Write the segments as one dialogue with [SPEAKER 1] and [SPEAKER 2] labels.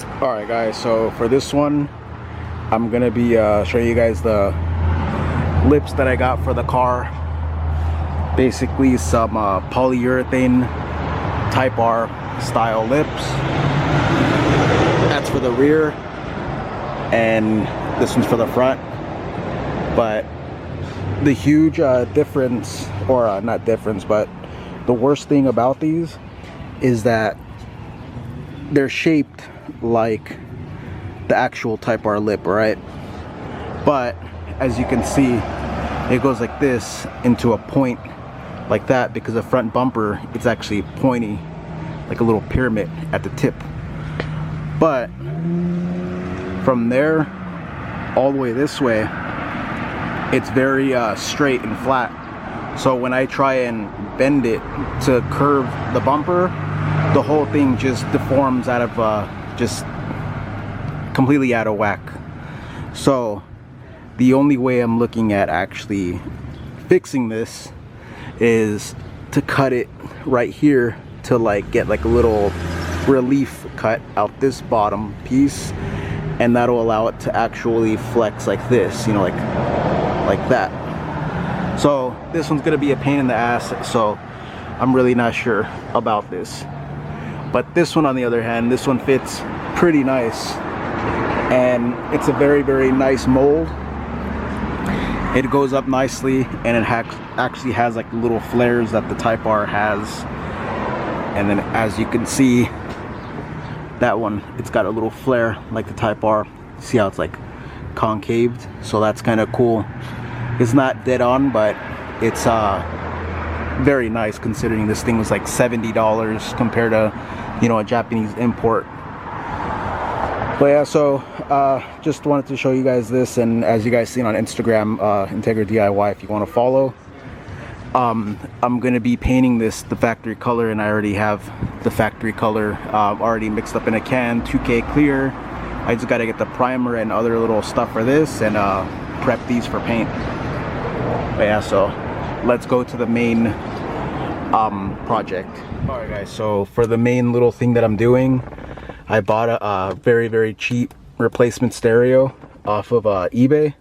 [SPEAKER 1] Alright guys, so for this one I'm gonna be showing you guys the lips that I got for the car. Basically some polyurethane Type R style lips. That's for the rear and this one's for the front. But the huge difference, or not difference, but the worst thing about these is that they're shaped like the actual Type R lip, right? But as you can see, it goes like this into a point like that because the front bumper, it's actually pointy like a little pyramid at the tip. But from there all the way this way, it's very straight and flat. So when I try and bend it to curve the bumper, the whole thing just deforms out of just completely out of whack. So the only way I'm looking at actually fixing this is to cut it right here to like get like a little relief cut out this bottom piece, and that'll allow it to actually flex like this, you know, like that. So this one's gonna be a pain in the ass, so I'm really not sure about this. But this one on the other hand, this one fits pretty nice, and it's a very, very nice mold. It goes up nicely, and it actually has like little flares that the Type R has. And then as you can see, that one, it's got a little flare like the Type R. See how it's like concaved? So that's kind of cool. It's not dead on, but it's very nice considering this thing was like $70 compared to, you know, a Japanese import. But yeah, so just wanted to show you guys this, and as you guys seen on Instagram, Integra DIY, if you want to follow. I'm gonna be painting this the factory color, and I already have the factory color already mixed up in a can, 2K clear. I just got to get the primer and other little stuff for this and prep these for paint. But yeah, so let's go to the main project. Alright guys, so for the main little thing that I'm doing, I bought a very, very cheap replacement stereo off of eBay.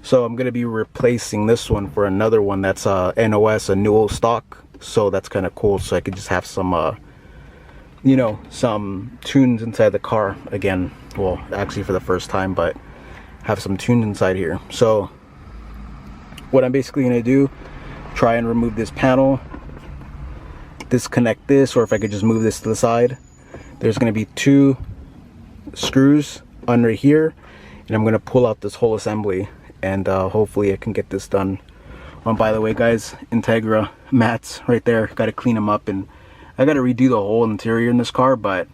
[SPEAKER 1] So I'm gonna be replacing this one for another one that's NOS, a new stock. So that's kind of cool, so I could just have some you know, some tunes inside the car again. Well, actually for the first time, but have some tunes inside here. So what I'm basically gonna do, try and remove this panel, disconnect this, or if I could just move this to the side. There's gonna be 2 screws under here, and I'm gonna pull out this whole assembly, and hopefully I can get this done. By the way guys, Integra mats right there, gotta clean them up, and I gotta redo the whole interior in this car, but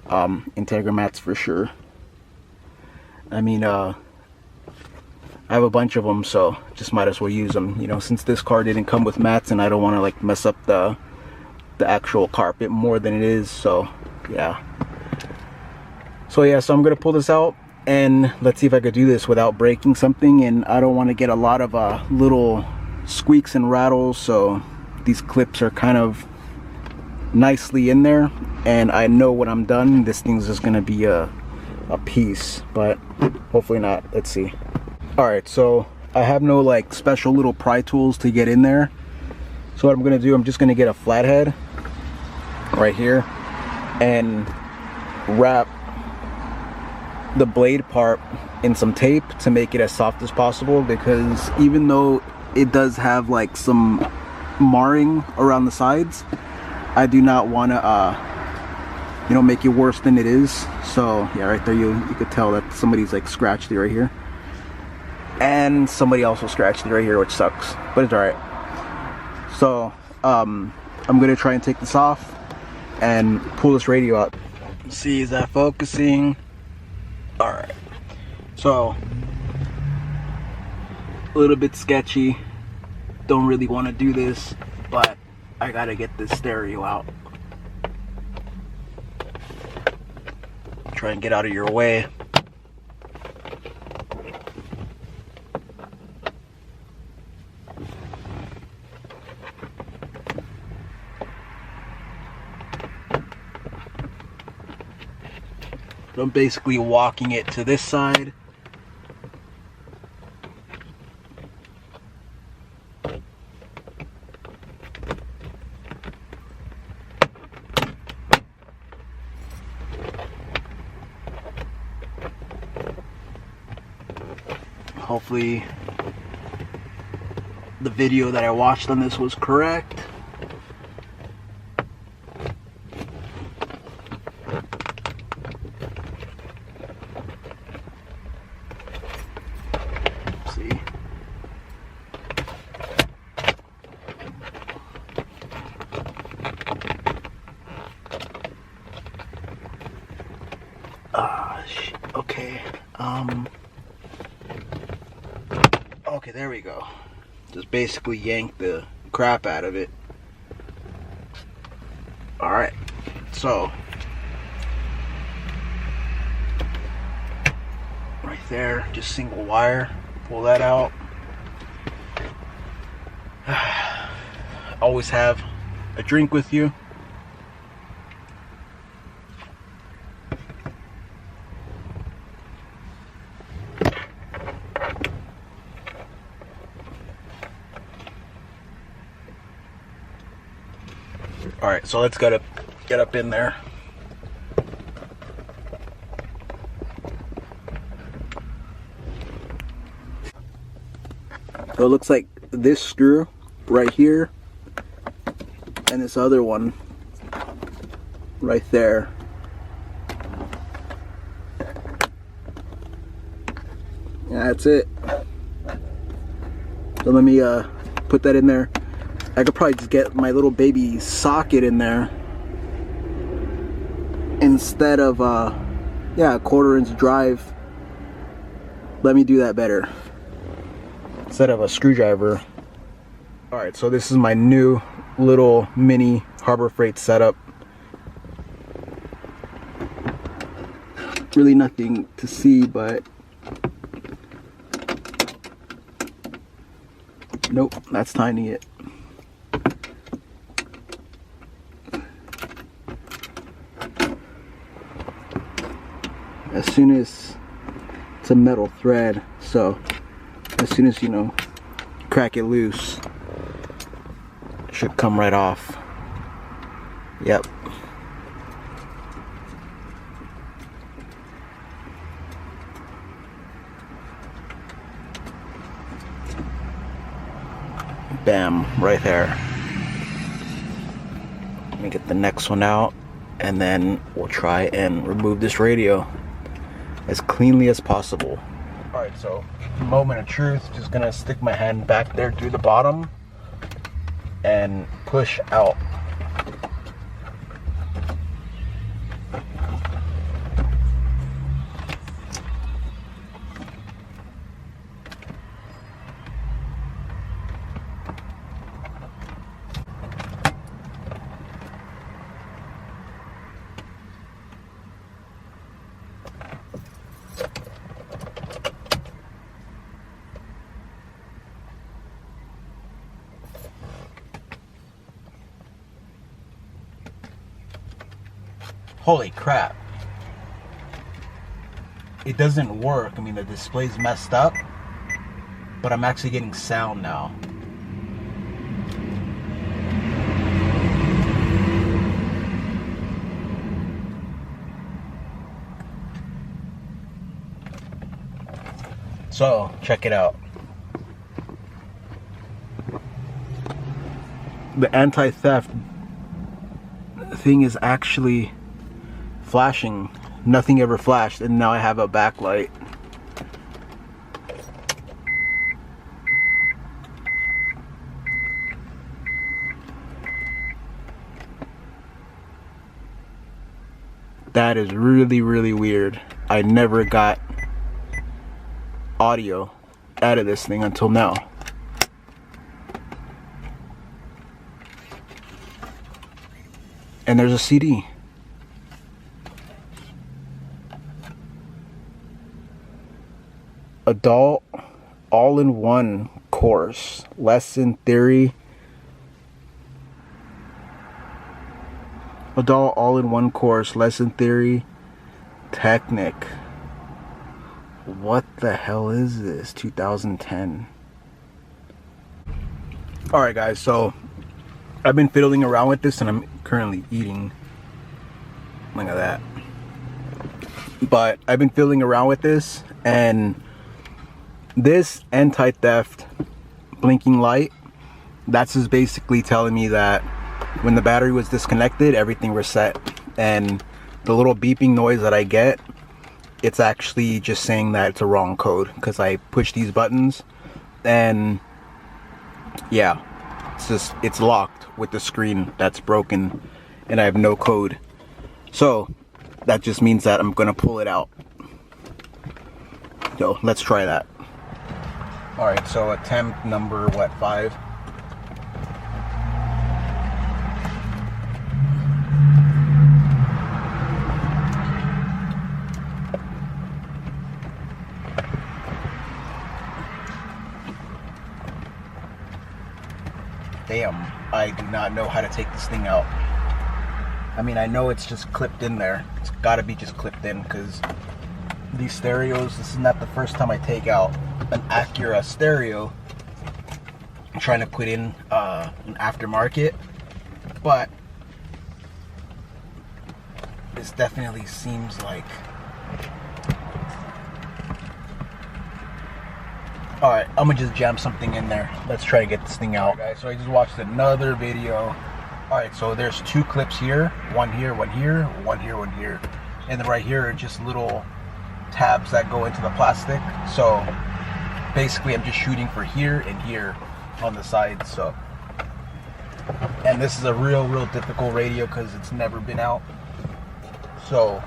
[SPEAKER 1] Integra mats for sure. I mean, I have a bunch of them, so just might as well use them, you know, since this car didn't come with mats, and I don't want to like mess up the actual carpet more than it is. So yeah, so I'm gonna pull this out, and let's see if I could do this without breaking something. And I don't want to get a lot of little squeaks and rattles, so these clips are kind of nicely in there, and I know when I'm done this thing's just gonna be a piece, but hopefully not. Let's see. Alright, so I have no like special little pry tools to get in there, so what I'm gonna do, I'm just gonna get a flathead right here and wrap the blade part in some tape to make it as soft as possible, because even though it does have like some marring around the sides, I do not want to you know, make it worse than it is. So yeah, right there you could tell that somebody's like scratched it right here, and somebody also scratched it right here, which sucks, but it's alright. So I'm gonna try and take this off and pull this radio out. See, is that focusing? Alright, so a little bit sketchy, don't really want to do this, but I gotta get this stereo out. Try and get out of your way. So I'm basically walking it to this side. Hopefully the video that I watched on this was correct. Let's see. Okay. Okay, there we go. Just basically yank the crap out of it. Alright, so right there, just single wire, pull that out. Always have a drink with you. Alright, so let's get up in there. So it looks like this screw right here and this other one right there. That's it. So let me put that in there. I could probably just get my little baby socket in there instead of yeah, a 1/4 inch drive. Let me do that better instead of a screwdriver. Alright, so this is my new little mini Harbor Freight setup. Really nothing to see, but nope, that's tiny it. As soon as it's a metal thread, so as soon as, you know, crack it loose, it should come right off. Yep. Bam, right there. Let me get the next one out, and then we'll try and remove this radio as cleanly as possible. Alright, so moment of truth, just gonna stick my hand back there through the bottom and push out. Holy crap. It doesn't work. I mean, the display's messed up, but I'm actually getting sound now. So, check it out. The anti-theft thing is actually flashing. Nothing ever flashed, and now I have a backlight. That is really, really weird. I never got audio out of this thing until now. And there's a CD. Adult all-in-one course, lesson theory. Adult all-in-one course, lesson theory, Technic. What the hell is this? 2010. Alright guys, so I've been fiddling around with this and I'm currently eating. Look at that. But I've been fiddling around with this, and this anti-theft blinking light, that's just basically telling me that when the battery was disconnected, everything reset. And the little beeping noise that I get, it's actually just saying that it's a wrong code, because I push these buttons and yeah, it's locked with the screen that's broken and I have no code. So that just means that I'm gonna pull it out. So let's try that. All right, so attempt number, what, 5? Damn, I do not know how to take this thing out. I mean, I know it's just clipped in there. It's gotta be just clipped in, because these stereos, this is not the first time I take out an Acura stereo. I'm trying to put in an aftermarket, but this definitely seems like... Alright, I'm gonna just jam something in there. Let's try to get this thing out. Guys, so I just watched another video. Alright, so there's 2 clips here. One here, one here, one here, one here. And then right here are just little tabs that go into the plastic. So basically I'm just shooting for here and here on the side. So, and this is a real difficult radio because it's never been out. So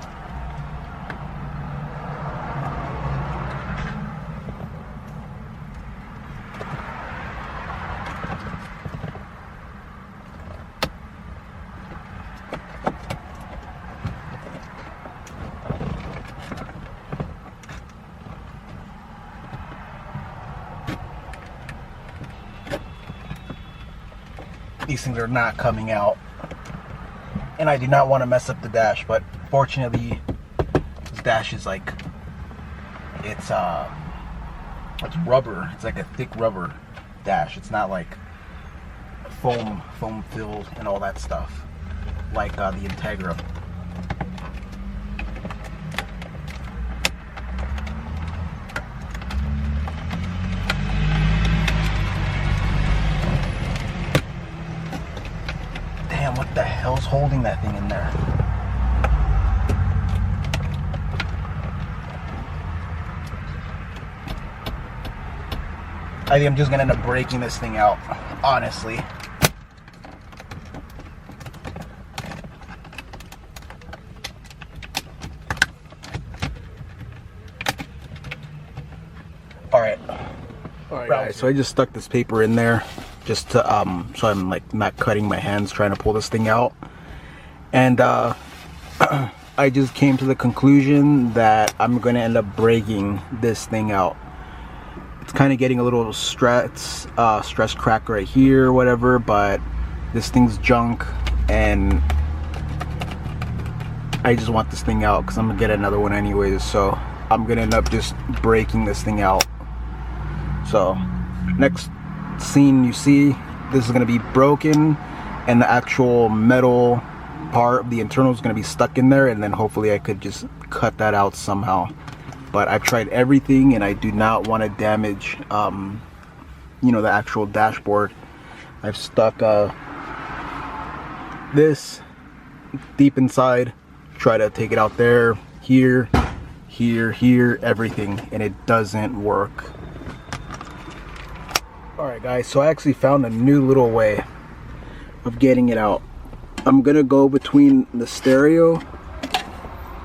[SPEAKER 1] these things are not coming out, and I do not want to mess up the dash, but fortunately this dash is like, it's rubber. It's like a thick rubber dash. It's not like foam filled and all that stuff like the Integra. What the hell's holding that thing in there? I think I'm just gonna end up breaking this thing out, honestly. Alright guys, so I just stuck this paper in there just to so I'm like not cutting my hands trying to pull this thing out. And I just came to the conclusion that I'm gonna end up breaking this thing out. It's kind of getting a little stress crack right here or whatever, but this thing's junk and I just want this thing out because I'm gonna get another one anyways. So I'm gonna end up just breaking this thing out. So next scene you see, this is going to be broken and the actual metal part of the internal is going to be stuck in there, and then hopefully I could just cut that out somehow. But I've tried everything and I do not want to damage you know, the actual dashboard. I've stuck this deep inside, try to take it out there, here, everything, and it doesn't work. Alright guys, so I actually found a new little way of getting it out. I'm gonna go between the stereo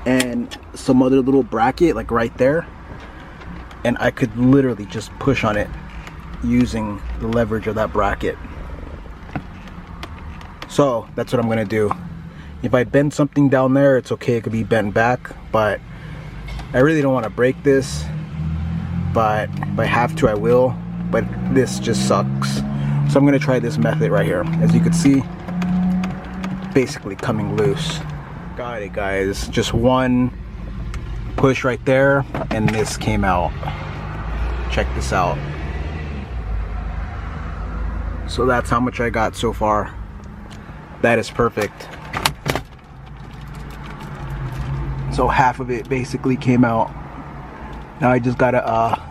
[SPEAKER 1] and some other little bracket, like right there, and I could literally just push on it using the leverage of that bracket. So that's what I'm gonna do. If I bend something down there, it's okay, it could be bent back, but I really don't want to break this, but if I have to I will. But this just sucks. So I'm gonna try this method right here. As you can see, basically coming loose. Got it guys, just one push right there, and this came out. Check this out. So that's how much I got so far. That is perfect. So half of it basically came out. Now I just gotta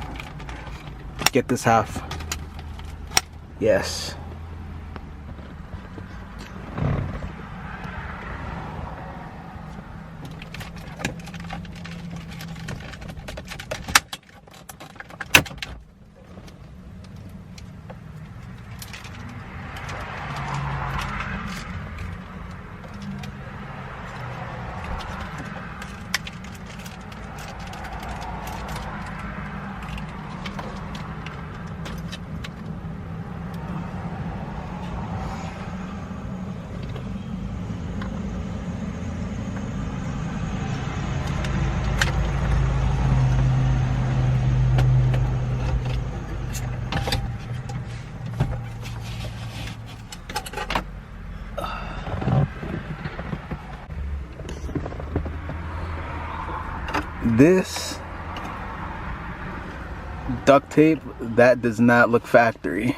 [SPEAKER 1] get this half. Yes. This duct tape, that does not look factory.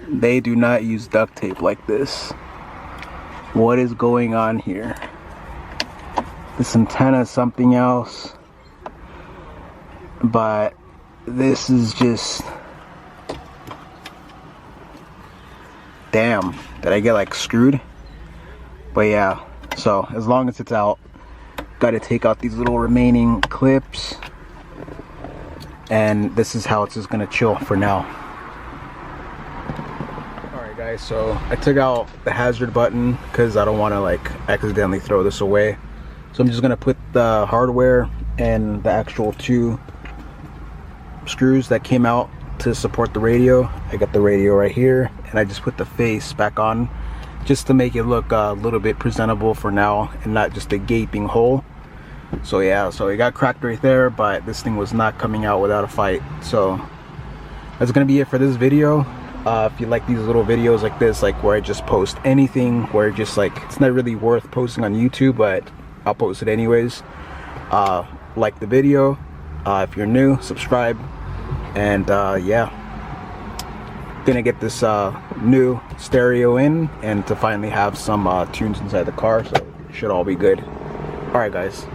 [SPEAKER 1] They do not use duct tape like this. What is going on here? This antenna is something else, but this is just, damn, did I get like screwed? But yeah, so as long as it's out, got to take out these little remaining clips, and this is how it's just gonna chill for now. Alright guys, so I took out the hazard button because I don't want to like accidentally throw this away. So I'm just gonna put the hardware and the actual 2 screws that came out to support the radio. I got the radio right here, and I just put the face back on just to make it look a little bit presentable for now and not just a gaping hole. So yeah, so it got cracked right there, but this thing was not coming out without a fight. So that's gonna be it for this video. If you like these little videos like this, like where I just post anything, where just like it's not really worth posting on YouTube, but I'll post it anyways, like the video. If you're new, subscribe. And yeah, gonna get this new stereo in, and to finally have some tunes inside the car, so it should all be good. Alright guys.